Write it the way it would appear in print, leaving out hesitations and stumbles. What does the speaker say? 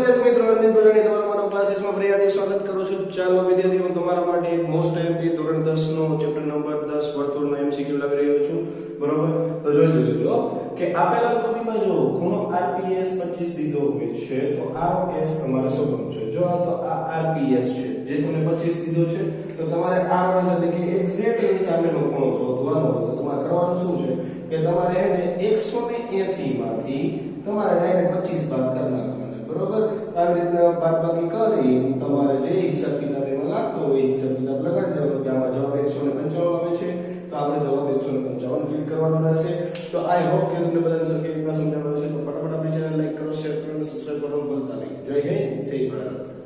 વિદ્યાર્થી મિત્રો, રણજીત ભગવાનની તમારા માનવ ક્લાસીસમાં ફરી આદિ સ્વાગત કરું છું. ચાલો વિદ્યાર્થીઓ, હું તમારા માટે એક મોસ્ટ એમપી ધોરણ 10 નો ચેપ્ટર નંબર 10 વર્તુળનો એમસીક્યુ લાવી રહ્યો છું. બરોબર, તો જોઈ લેજો કે આપેલા આકૃતિમાં જો ખૂણો RPS 25 દીધો હોય છે તો RS તમારે શોધવાનું છે. જો આ તો આ RPS છે જે તમને 25 દીધો છે, તો તમારે RS એટલે કે એક્ઝેક્ટ એની સામેનો ખૂણો શોધવાનો હોય. તો તમારે કરવાનું શું છે કે તમારે એને 180 માંથી તમારે ડાયરેક્ટ 25 બાદ કરી નાખવાના. બરોબર, આવી રીતના બાદબાકી કરી તમારે જે હિસાબ કિતાબ એમાં લાગતો હોય એ હિસાબ કિતાબ લગાડી દેવાનો કે આમાં જવાબ 155 આવે છે, તો આપણે જવાબ 155 ક્લિક કરવાનો રહેશે. તો આઈ હોપ કે તમને બધાને સરખી રીતના સમજાવવાનું હશે. તો ફટાફટ આપણી ચેનલ લાઈક કરો, શેર કરો અને સબસ્ક્રાઇબ કરવાનું ભૂલતા નહીં. જય હિન્દ, જય ભારત.